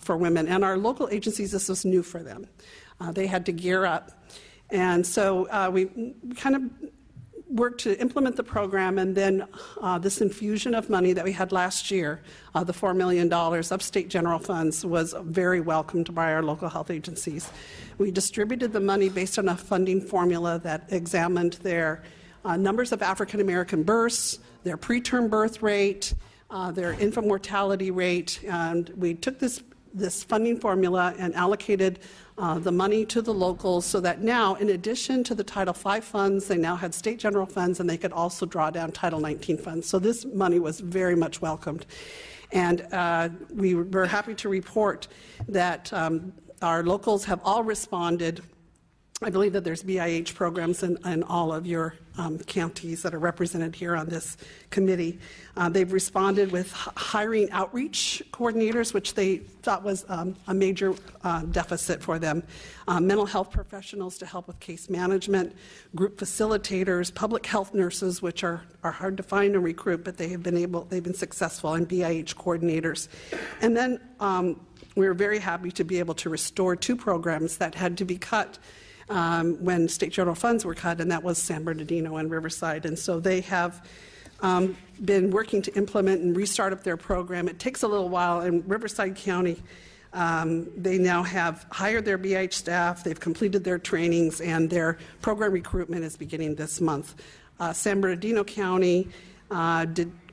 for women. And our local agencies, this was new for them. They had to gear up. And so we kind of worked to implement the program, and then this infusion of money that we had last year, the $4 million of state general funds, was very welcomed by our local health agencies. We distributed the money based on a funding formula that examined their numbers of African American births, their preterm birth rate, their infant mortality rate, and we took this funding formula and allocated the money to the locals so that now, in addition to the Title V funds, they now had state general funds, and they could also draw down Title XIX funds. So this money was very much welcomed. And we were happy to report that our locals have all responded. I believe that there's BIH programs in all of your counties that are represented here on this committee. They've responded with hiring outreach coordinators, which they thought was a major deficit for them, mental health professionals to help with case management, group facilitators, public health nurses, which are hard to find and recruit, but they've been successful, and BIH coordinators. And then we were very happy to be able to restore 2 programs that had to be cut when state general funds were cut, and that was San Bernardino and Riverside. And so they have been working to implement and restart up their program. It takes a little while. In Riverside County, they now have hired their BH staff, they've completed their trainings, and their program recruitment is beginning this month. San Bernardino County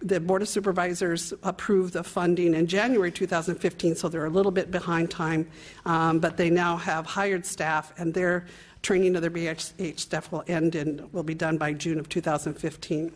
the Board of Supervisors approved the funding in January 2015, so they're a little bit behind time, but they now have hired staff, and their training of their BH staff will be done by June of 2015.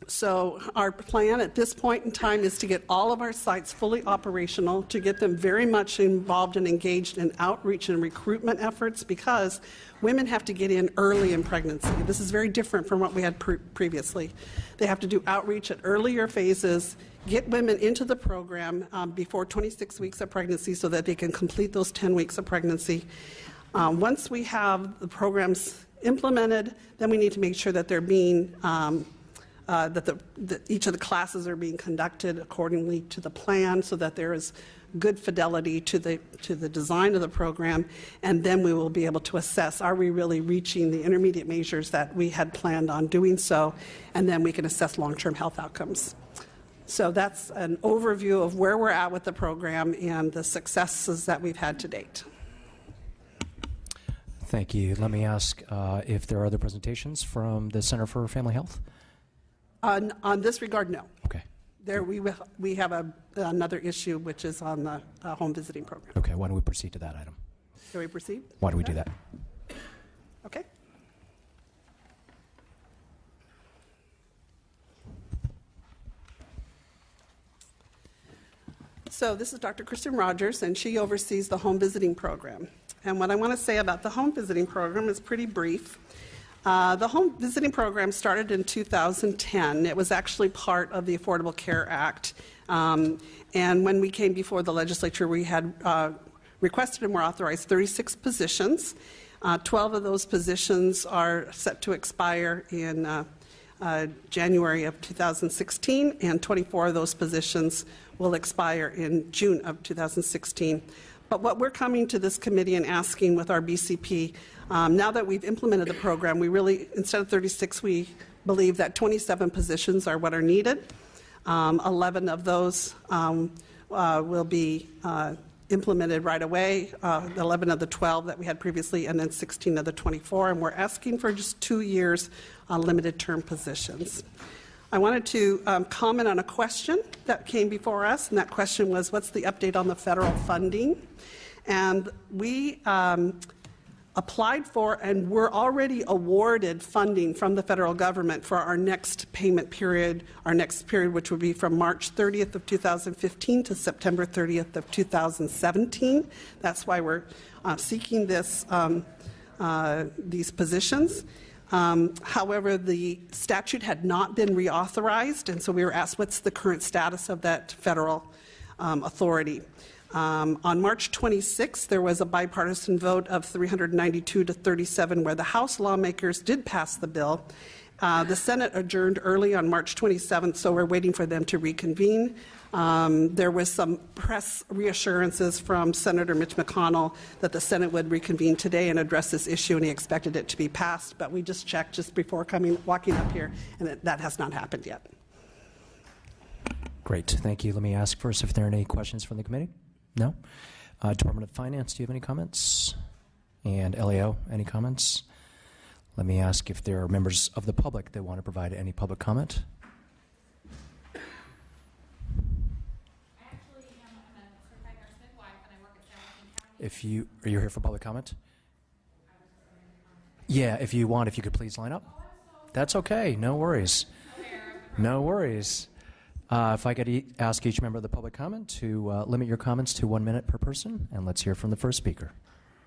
So our plan at this point in time is to get all of our sites fully operational, to get them very much involved and engaged in outreach and recruitment efforts, because women have to get in early in pregnancy. This is very different from what we had previously. They have to do outreach at earlier phases, get women into the program before 26 weeks of pregnancy so that they can complete those 10 weeks of pregnancy. Once we have the programs implemented, then we need to make sure that they're being that each of the classes are being conducted accordingly to the plan, so that there is good fidelity to the design of the program, and then we will be able to assess, are we really reaching the intermediate measures that we had planned on doing so, and then we can assess long-term health outcomes. So that's an overview of where we're at with the program and the successes that we've had to date. Thank you. Let me ask if there are other presentations from the Center for Family Health. On this regard, no. Okay. There we have another issue, which is on the home visiting program. Okay, why don't we proceed to that item? Can we proceed? Why do we do that? Okay. So this is Dr. Kristen Rogers, and she oversees the home visiting program. And what I want to say about the home visiting program is pretty brief. The home visiting program started in 2010. It was actually part of the Affordable Care Act. And when we came before the legislature, we had requested and were authorized 36 positions. 12 of those positions are set to expire in January of 2016, and 24 of those positions will expire in June of 2016. But what we're coming to this committee and asking with our BCP, now that we've implemented the program, we really, instead of 36, we believe that 27 positions are what are needed. 11 of those will be implemented right away, 11 of the 12 that we had previously, and then 16 of the 24, and we're asking for just 2 years limited term positions. I wanted to comment on a question that came before us, and that question was, what's the update on the federal funding? And we applied for and were already awarded funding from the federal government for our next payment period, which would be from March 30th of 2015 to September 30th of 2017. That's why we're seeking these positions. However, the statute had not been reauthorized, and so we were asked, what's the current status of that federal authority? On March 26th, there was a bipartisan vote of 392 to 37 where the House lawmakers did pass the bill, The Senate adjourned early on March 27th, so we're waiting for them to reconvene. There was some press reassurances from Senator Mitch McConnell that the Senate would reconvene today and address this issue, and he expected it to be passed, but we just checked just before walking up here, and that has not happened yet. Great, thank you. Let me ask first if there are any questions from the committee. No? Department of Finance, do you have any comments? And LAO, any comments? Let me ask if there are members of the public that want to provide any public comment. If you are you here for public comment? Yeah, if you want, if you could please line up. That's okay. No worries. No worries. If I could ask each member of the public comment to limit your comments to 1 minute per person, and let's hear from the first speaker.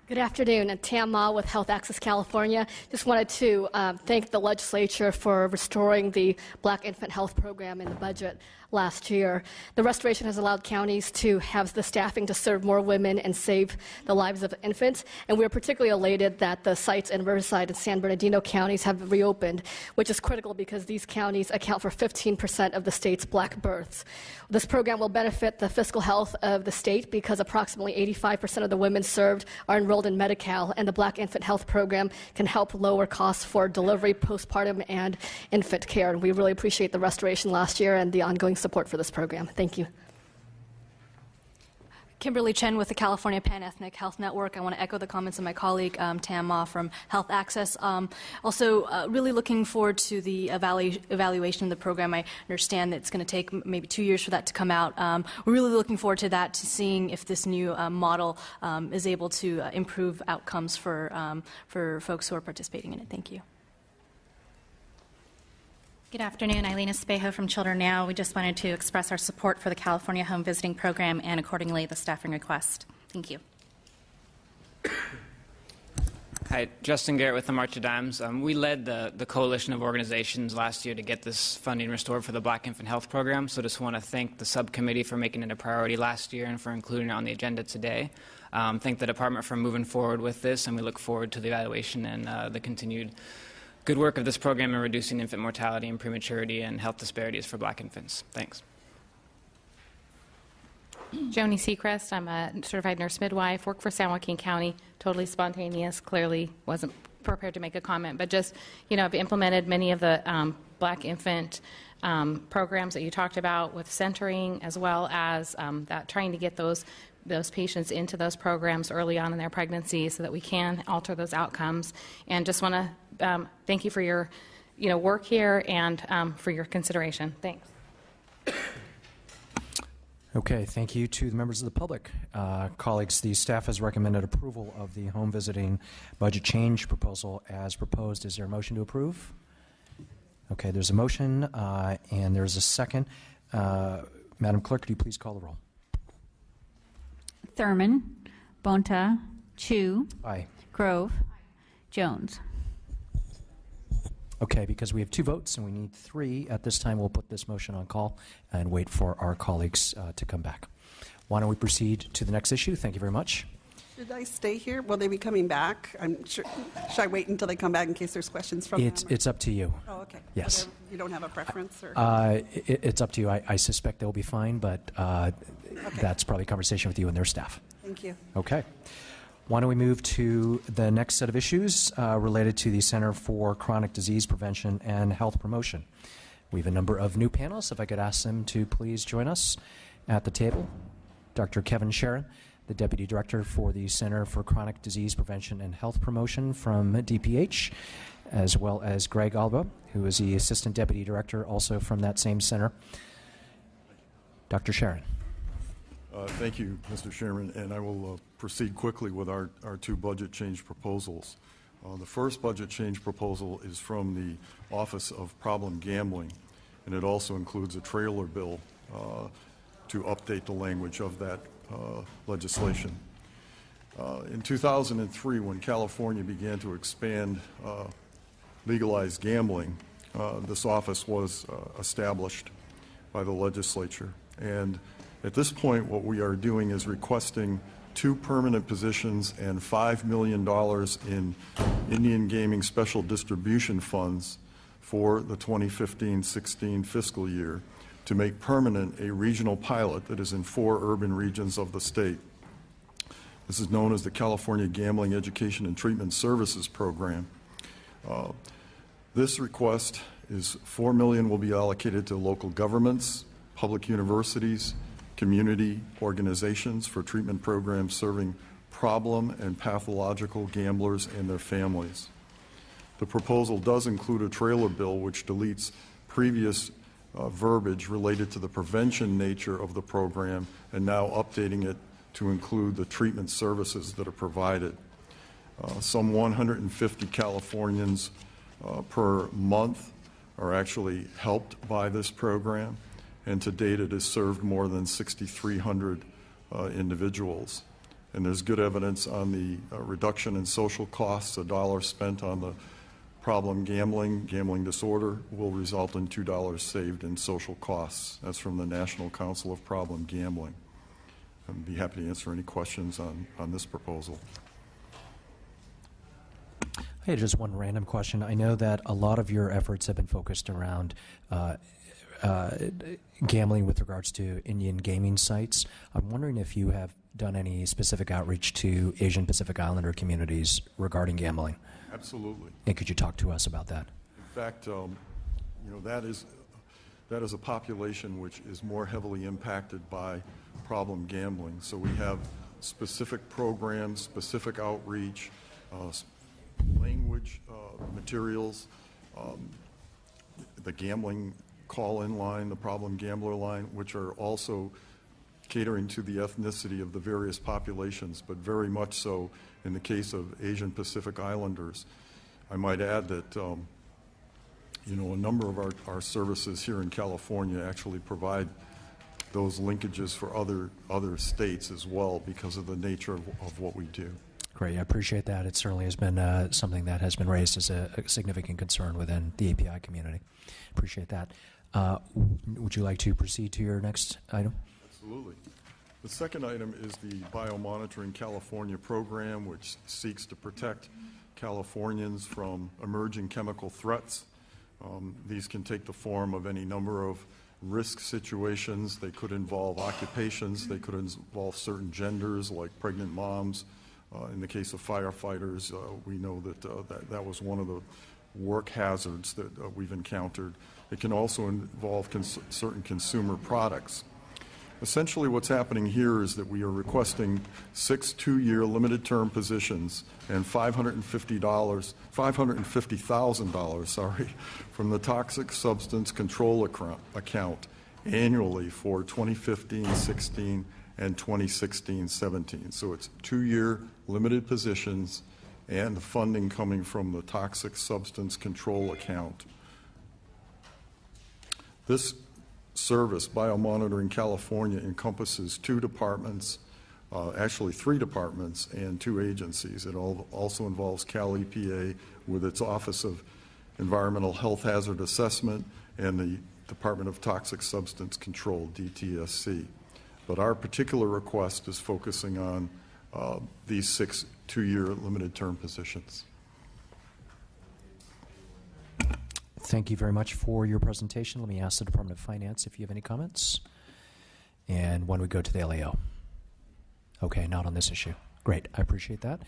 Good afternoon. I'm Tam Ma with Health Access California. Just wanted to thank the legislature for restoring the Black Infant Health Program in the budget last year. The restoration has allowed counties to have the staffing to serve more women and save the lives of infants. And we're particularly elated that the sites in Riverside and San Bernardino counties have reopened, which is critical because these counties account for 15% of the state's black births. This program will benefit the fiscal health of the state because approximately 85% of the women served are enrolled in Medi-Cal, and the Black Infant Health Program can help lower costs for delivery, postpartum, and infant care. And we really appreciate the restoration last year and the ongoing support for this program. Thank you. Kimberly Chen with the California Pan-Ethnic Health Network. I want to echo the comments of my colleague Tam Ma from Health Access. Also, really looking forward to the evaluation of the program. I understand that it's going to take maybe 2 years for that to come out. We're really looking forward to that, to seeing if this new model is able to improve outcomes for folks who are participating in it. Thank you. Good afternoon, Eileen Espejo from Children Now. We just wanted to express our support for the California Home Visiting Program and accordingly the staffing request. Thank you. Hi, Justin Garrett with the March of Dimes. We led the coalition of organizations last year to get this funding restored for the Black Infant Health Program, so just want to thank the subcommittee for making it a priority last year and for including it on the agenda today. Thank the department for moving forward with this, and we look forward to the evaluation and the continued good work of this program in reducing infant mortality and prematurity and health disparities for black infants. Thanks. Joni Seacrest. I'm a certified nurse midwife, work for San Joaquin County, totally spontaneous, clearly wasn't prepared to make a comment, but just, I've implemented many of the black infant programs that you talked about with centering, as well as that trying to get those patients into those programs early on in their pregnancy so that we can alter those outcomes. And just want to thank you for your work here and for your consideration. Thanks. Okay, thank you to the members of the public. Colleagues, the staff has recommended approval of the home visiting budget change proposal as proposed. Is there a motion to approve? Okay, there's a motion and there's a second. Madam Clerk, could you please call the roll? Thurman, Bonta, Chu, Aye. Grove, Jones. Okay, because we have 2 votes and we need 3 at this time, we'll put this motion on call and wait for our colleagues to come back. Why don't we proceed to the next issue? Thank you very much. Should I stay here? Will they be coming back? I'm sure. Should I wait until they come back in case there's questions from them? It's up to you. Oh, okay. Yes. You don't have a preference? Or? It's up to you. I suspect they'll be fine, but okay. That's probably a conversation with you and their staff. Thank you. Okay. Why don't we move to the next set of issues related to the Center for Chronic Disease Prevention and Health Promotion. We have a number of new panelists. If I could ask them to please join us at the table. Dr. Kevin Sharon, the Deputy Director for the Center for Chronic Disease Prevention and Health Promotion from DPH, as well as Greg Alba, who is the Assistant Deputy Director also from that same center. Dr. Sharon. Thank you, Mr. Chairman, and I will proceed quickly with our 2 budget change proposals. The first budget change proposal is from the Office of Problem Gambling, and it also includes a trailer bill to update the language of that legislation. In 2003, when California began to expand legalized gambling, this office was established by the legislature. And at this point, what we are doing is requesting 2 permanent positions and $5 million in Indian gaming special distribution funds for the 2015-16 fiscal year to make permanent a regional pilot that is in 4 urban regions of the state. This is known as the California Gambling Education and Treatment Services Program. This request is $4 million will be allocated to local governments, public universities, community organizations for treatment programs serving problem and pathological gamblers and their families. The proposal does include a trailer bill which deletes previous verbiage related to the prevention nature of the program and now updating it to include the treatment services that are provided. Some 150 Californians per month are actually helped by this program, and to date it has served more than 6,300 individuals. And there's good evidence on the reduction in social costs. $1 spent on the problem gambling disorder will result in $2 saved in social costs. That's from the National Council of Problem Gambling. I'd be happy to answer any questions on this proposal. Hey, just one random question. I know that a lot of your efforts have been focused around gambling with regards to Indian gaming sites. I'm wondering if you have done any specific outreach to Asian Pacific Islander communities regarding gambling. Absolutely. And could you talk to us about that? In fact, that is a population which is more heavily impacted by problem gambling. So we have specific programs, specific outreach, language materials, the gambling call-in line, the problem gambler line, which are also catering to the ethnicity of the various populations, but very much so in the case of Asian Pacific Islanders. I might add that a number of our services here in California actually provide those linkages for other states as well because of the nature of what we do. Great, I appreciate that. It certainly has been something that has been raised as a significant concern within the API community. Appreciate that. Would you like to proceed to your next item? Absolutely. The second item is the Biomonitoring California program, which seeks to protect Californians from emerging chemical threats. These can take the form of any number of risk situations. They could involve occupations. They could involve certain genders, like pregnant moms. In the case of firefighters, we know that that was one of the work hazards that we've encountered. It can also involve certain consumer products. Essentially what's happening here is that we are requesting 6 2-year limited term positions and $550,000 from the Toxic Substance Control account annually for 2015-16 and 2016-17. So it's 2-year limited positions and the funding coming from the Toxic Substance Control account. This service, Biomonitoring California, encompasses 2 departments, actually 3 departments and 2 agencies. It also involves Cal EPA with its Office of Environmental Health Hazard Assessment and the Department of Toxic Substance Control, DTSC. But our particular request is focusing on these 6 2-year limited term positions. Thank you very much for your presentation. Let me ask the Department of Finance if you have any comments. And when we go to the LAO. Okay, not on this issue. Great, I appreciate that.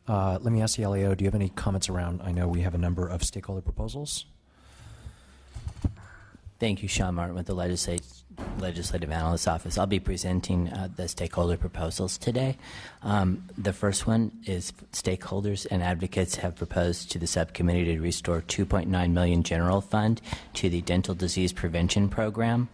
Let me ask the LAO, do you have any comments around, I know we have a number of stakeholder proposals. Thank you, Sean Martin with the Legislative Analyst's Office. I'll be presenting the stakeholder proposals today. The first one is stakeholders and advocates have proposed to the subcommittee to restore $2.9 million general fund to the Dental Disease Prevention Program.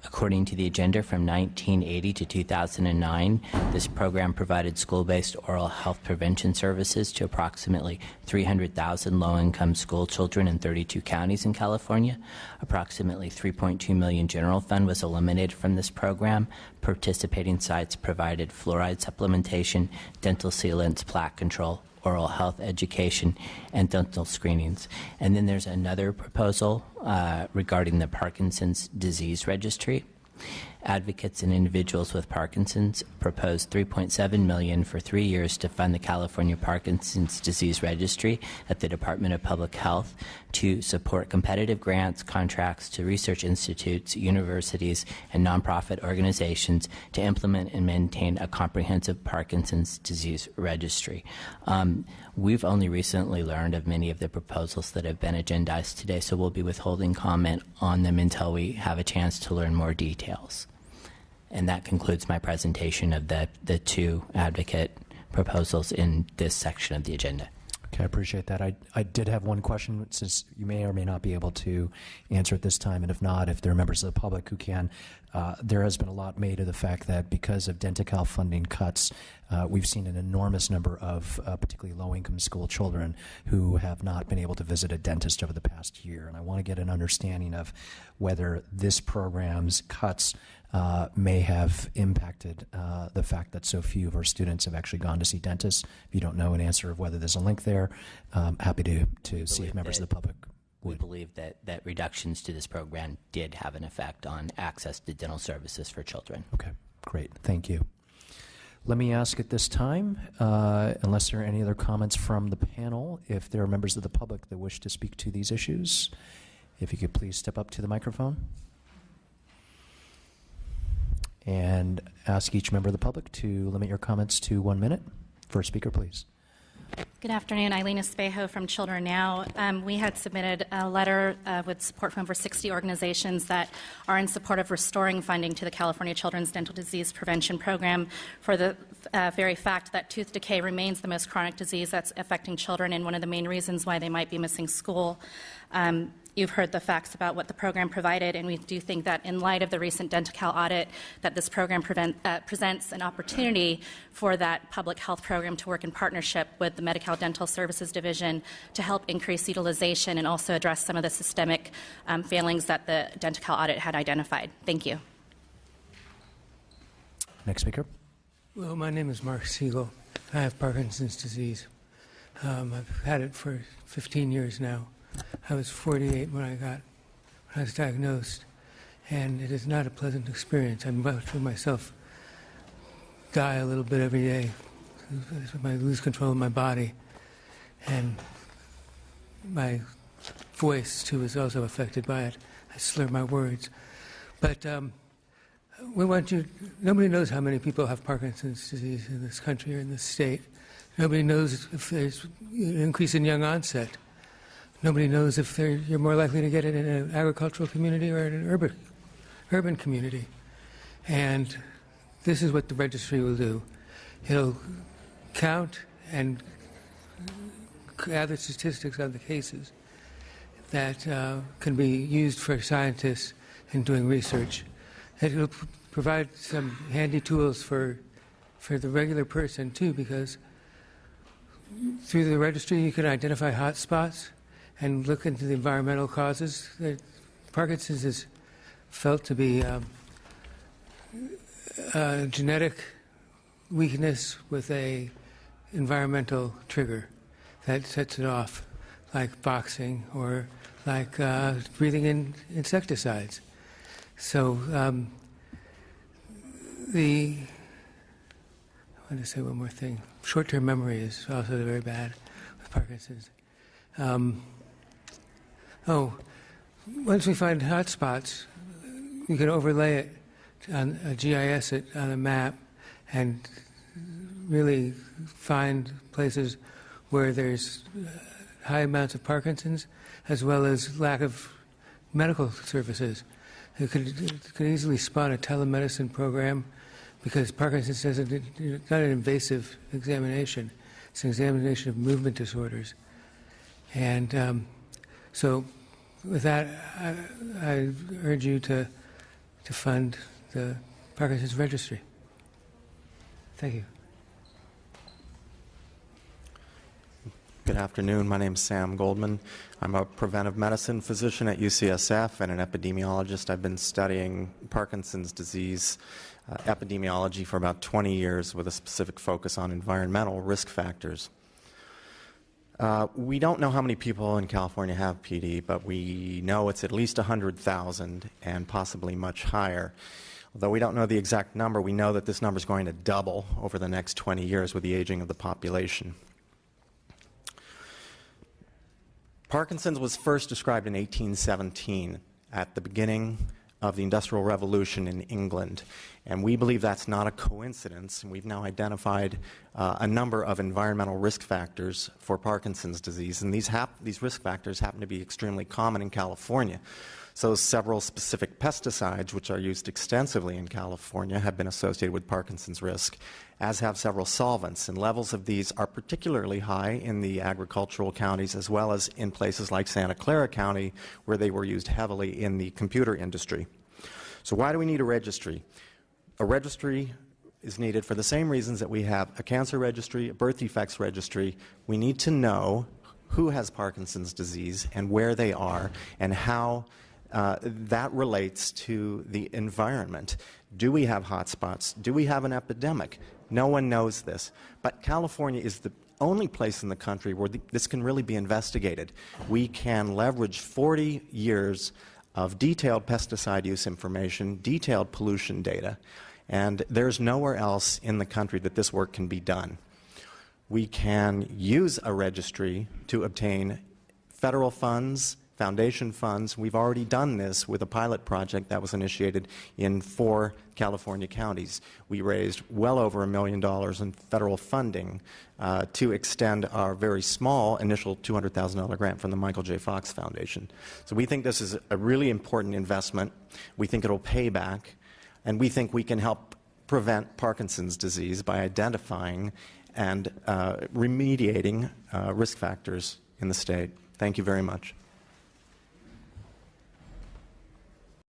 According to the agenda, from 1980 to 2009, this program provided school-based oral health prevention services to approximately 300,000 low-income school children in 32 counties in California. Approximately $3.2 million general fund was eliminated from this program. Participating sites provided fluoride supplementation, dental sealants, plaque control, oral health education, and dental screenings. And then there's another proposal regarding the Parkinson's disease registry. Advocates and individuals with Parkinson's proposed $3.7 million for 3 years to fund the California Parkinson's Disease Registry at the Department of Public Health to support competitive grants, contracts to research institutes, universities, and nonprofit organizations to implement and maintain a comprehensive Parkinson's disease registry. We've only recently learned of many of the proposals that have been agendized today, so we'll be withholding comment on them until we have a chance to learn more details. And that concludes my presentation of the two advocate proposals in this section of the agenda. Okay, I appreciate that. I did have one question, since you may or may not be able to answer at this time, and if not, if there are members of the public who can. There has been a lot made of the fact that because of Denti-Cal funding cuts, we've seen an enormous number of particularly low-income school children who have not been able to visit a dentist over the past year. And I want to get an understanding of whether this program's cuts may have impacted the fact that so few of our students have actually gone to see dentists. If you don't know an answer of whether there's a link there, happy to see if members of the public would. We believe that reductions to this program did have an effect on access to dental services for children. Okay, great. Thank you. Let me ask at this time, unless there are any other comments from the panel, if there are members of the public that wish to speak to these issues, if you could please step up to the microphone and ask each member of the public to limit your comments to 1 minute. First speaker, please. Good afternoon. Eileen Espejo from Children Now. We had submitted a letter with support from over 60 organizations that are in support of restoring funding to the California Children's Dental Disease Prevention Program for the very fact that tooth decay remains the most chronic disease that's affecting children and one of the main reasons why they might be missing school. You've heard the facts about what the program provided, and we do think that in light of the recent Denti-Cal audit, that this program presents an opportunity for that public health program to work in partnership with the Medi-Cal Dental Services Division to help increase utilization and also address some of the systemic failings that the Denti-Cal audit had identified. Thank you. Next speaker. Hello, my name is Mark Siegel. I have Parkinson's disease. I've had it for 15 years now. I was 48 when I was diagnosed, and it is not a pleasant experience. I'm watching myself die a little bit every day. I lose control of my body, and my voice too is also affected by it. I slur my words. But we want you. Nobody knows how many people have Parkinson's disease in this country or in this state. Nobody knows if there's an increase in young onset. Nobody knows if you're more likely to get it in an agricultural community or in an urban community. And this is what the registry will do. It'll count and gather statistics on the cases that can be used for scientists in doing research. It'll provide some handy tools for the regular person, too, because through the registry you can identify hot spots and look into the environmental causes. Parkinson's is felt to be a genetic weakness with a environmental trigger that sets it off, like boxing or like breathing in insecticides. So I want to say one more thing. Short-term memory is also very bad with Parkinson's. Once we find hot spots, we can overlay it on a GIS it on a map and really find places where there's high amounts of Parkinson's as well as lack of medical services. It could easily spawn a telemedicine program because Parkinson's is not an invasive examination. It's an examination of movement disorders. And so with that, I urge you to fund the Parkinson's Registry. Thank you. Good afternoon. My name is Sam Goldman. I'm a preventive medicine physician at UCSF and an epidemiologist. I've been studying Parkinson's disease epidemiology for about 20 years with a specific focus on environmental risk factors. We don't know how many people in California have PD, but we know it's at least 100,000 and possibly much higher. Although we don't know the exact number, we know that this number is going to double over the next 20 years with the aging of the population. Parkinson's was first described in 1817 at the beginning of the Industrial Revolution in England. And we believe that's not a coincidence. And we've now identified a number of environmental risk factors for Parkinson's disease. And these risk factors happen to be extremely common in California. So several specific pesticides, which are used extensively in California, have been associated with Parkinson's risk, as have several solvents. And levels of these are particularly high in the agricultural counties as well as in places like Santa Clara County, where they were used heavily in the computer industry. So why do we need a registry? A registry is needed for the same reasons that we have a cancer registry, a birth defects registry. We need to know who has Parkinson's disease and where they are and how that relates to the environment. Do we have hotspots? Do we have an epidemic? No one knows this. But California is the only place in the country where this can really be investigated. We can leverage 40 years of detailed pesticide use information, detailed pollution data, and there's nowhere else in the country that this work can be done. We can use a registry to obtain federal funds, foundation funds. We've already done this with a pilot project that was initiated in 4 California counties. We raised well over $1 million in federal funding to extend our very small initial $200,000 grant from the Michael J. Fox Foundation. So we think this is a really important investment. We think it'll pay back, and we think we can help prevent Parkinson's disease by identifying and remediating risk factors in the state. Thank you very much.